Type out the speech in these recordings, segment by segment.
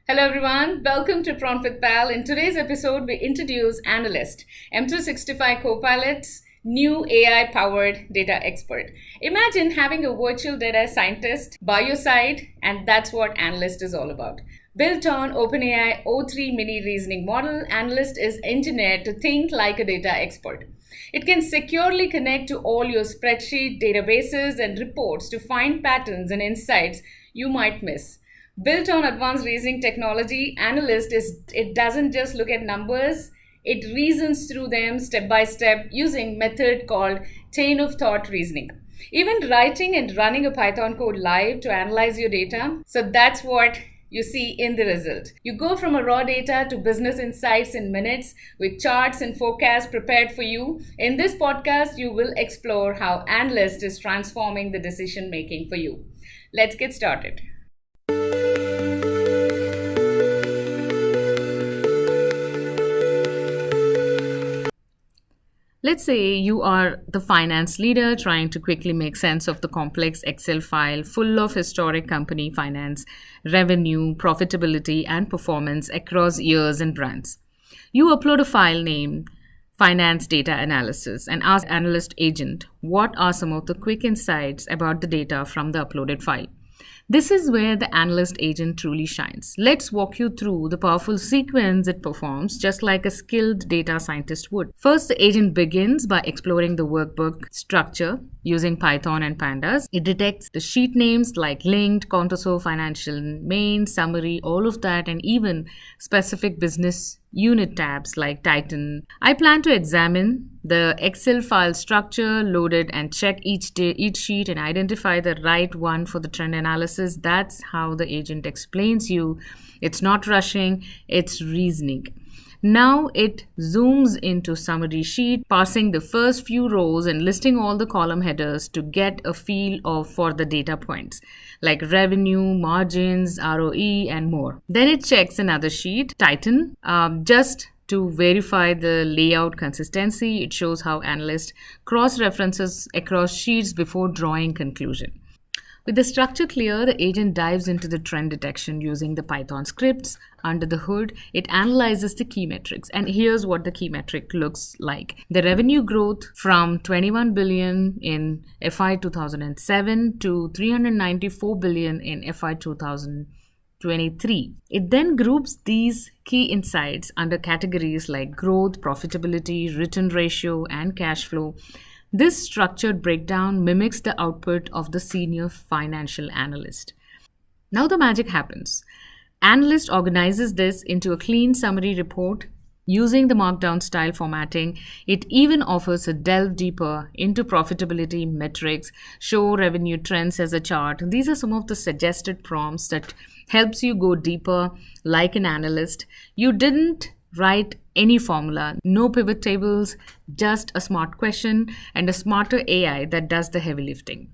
Hello everyone, welcome to Prompt with Pal. In today's episode, we introduce Analyst, 𝒂𝒐 Copilot's new AI-powered data expert. Imagine having a virtual data scientist by your side, and that's what Analyst is all about. Built on OpenAI O3 mini reasoning model, Analyst is engineered to think like a data expert. It can securely connect to all your spreadsheet, databases, and reports to find patterns and insights you might miss. Built on advanced reasoning technology, it doesn't just look at numbers, it reasons through them step by step using method called chain of thought reasoning. Even writing and running a Python code live to analyze your data. So that's what you see in the result. You go from a raw data to business insights in minutes with charts and forecasts prepared for you. In this podcast, you will explore how Analyst is transforming the decision making for you. Let's get started. Let's say you are the finance leader trying to quickly make sense of the complex Excel file full of historic company finance, revenue, profitability, and performance across years and brands. You upload a file named Finance Data Analysis and ask Analyst Agent what are some of the quick insights about the data from the uploaded file. This is where the Analyst Agent truly shines. Let's walk you through the powerful sequence it performs, just like a skilled data scientist would. First, the agent begins by exploring the workbook structure using Python and Pandas. It detects the sheet names like linked, contoso, financial, main, summary, all of that, and even specific business unit tabs like Titan. I plan to examine the Excel file structure, load it, and check each sheet and identify the right one for the trend analysis. That's how the agent explains you. It's not rushing, it's reasoning. Now it zooms into summary sheet, passing the first few rows and listing all the column headers to get a feel for the data points like revenue, margins, ROE, and more. Then it checks another sheet, Titan, just to verify the layout consistency. It shows how Analyst cross-references across sheets before drawing conclusion. With the structure clear, the agent dives into the trend detection using the Python scripts. Under the hood, it analyzes the key metrics. And here's what the key metric looks like. The revenue growth from 21 billion in FY 2007 to 394 billion in FY 2023. It then groups these key insights under categories like growth, profitability, return ratio, and cash flow. This structured breakdown mimics the output of the senior financial analyst. Now the magic happens. Analyst organizes this into a clean summary report using the markdown style formatting. It even offers a delve deeper into profitability metrics, show revenue trends as a chart. These are some of the suggested prompts that helps you go deeper like an analyst. You didn't write any formula, no pivot tables, just a smart question and a smarter AI that does the heavy lifting.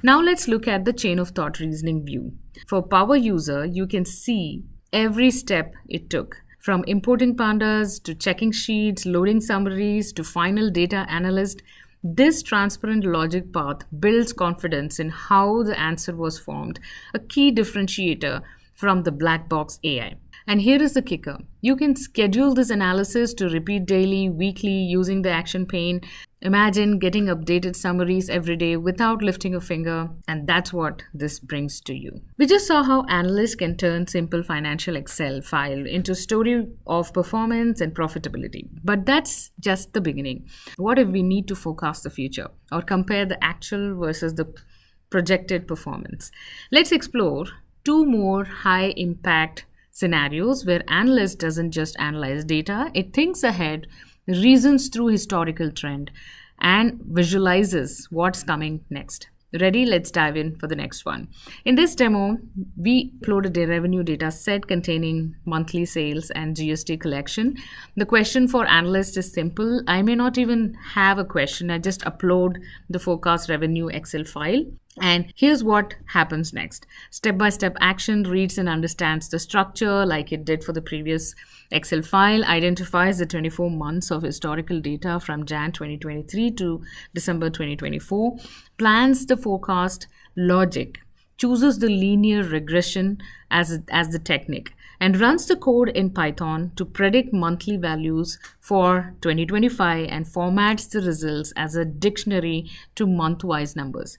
Now let's look at the chain of thought reasoning view. For power user, you can see every step it took, from importing pandas to checking sheets, loading summaries to final data analyst. This transparent logic path builds confidence in how the answer was formed, a key differentiator from the black box AI. And here is the kicker. You can schedule this analysis to repeat daily, weekly using the action pane. Imagine getting updated summaries every day without lifting a finger, and that's what this brings to you. We just saw how analysts can turn simple financial Excel file into a story of performance and profitability. But that's just the beginning. What if we need to forecast the future or compare the actual versus the projected performance? Let's explore two more high impact scenarios where analyst doesn't just analyze data, it thinks ahead, reasons through historical trend, and visualizes what's coming next. Ready? Let's dive in for the next one. In this demo, we uploaded a revenue data set containing monthly sales and GST collection. The question for analyst is simple. I may not even have a question. I just upload the forecast revenue Excel file. And here's what happens next. Step-by-step action reads and understands the structure like it did for the previous Excel file, identifies the 24 months of historical data from Jan 2023 to December 2024, plans the forecast logic chooses the linear regression as the technique, and runs the code in Python to predict monthly values for 2025 and formats the results as a dictionary to month-wise numbers.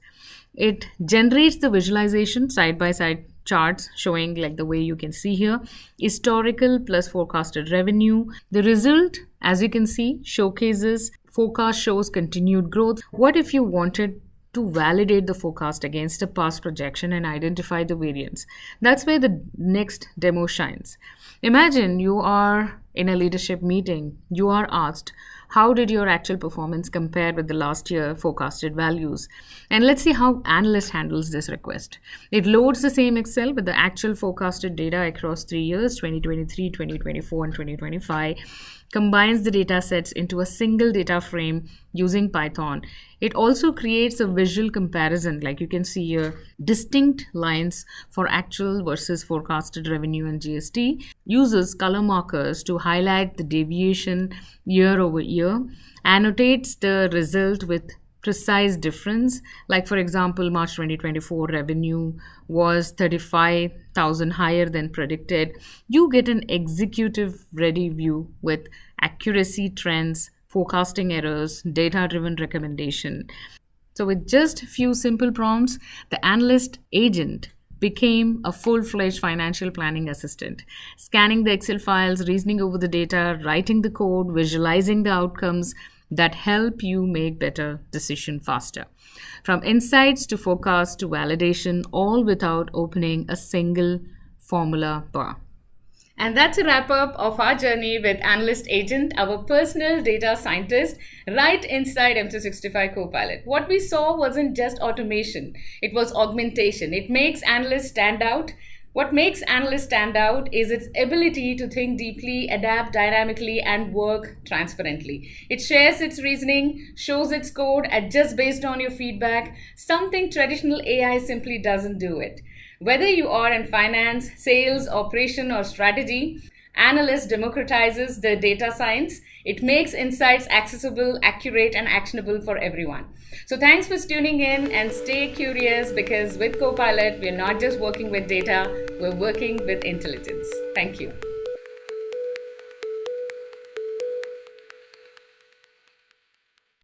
It generates the visualization side-by-side charts showing, like the way you can see here, historical plus forecasted revenue. The result, as you can see, showcases forecast shows continued growth. What if you wanted to validate the forecast against a past projection and identify the variance? That's where the next demo shines. Imagine you are in a leadership meeting. You are asked, how did your actual performance compare with the last year forecasted values? And let's see how Analyst handles this request. It loads the same Excel with the actual forecasted data across 3 years, 2023, 2024, and 2025, combines the data sets into a single data frame using Python. It also creates a visual comparison, like you can see here, distinct lines for actual versus forecasted revenue and GST, uses color markers to highlight the deviation year over year, annotates the result with precise difference. Like for example, March 2024 revenue was 35,000 higher than predicted. You get an executive ready view with accuracy trends, forecasting errors, data-driven recommendation. So with just a few simple prompts, the Analyst Agent became a full-fledged financial planning assistant, scanning the Excel files, reasoning over the data, writing the code, visualizing the outcomes that help you make better decisions faster. From insights to forecast to validation, all without opening a single formula bar. And that's a wrap up of our journey with Analyst Agent, our personal data scientist, right inside M365 Copilot. What we saw wasn't just automation, it was augmentation. It makes analysts stand out. What makes analysts stand out is its ability to think deeply, adapt dynamically, and work transparently. It shares its reasoning, shows its code, adjusts based on your feedback, something traditional AI simply doesn't do it. Whether you are in finance, sales, operation, or strategy, Analyst democratizes the data science. It makes insights accessible, accurate, and actionable for everyone. So thanks for tuning in and stay curious, because with Copilot, we're not just working with data, we're working with intelligence. Thank you.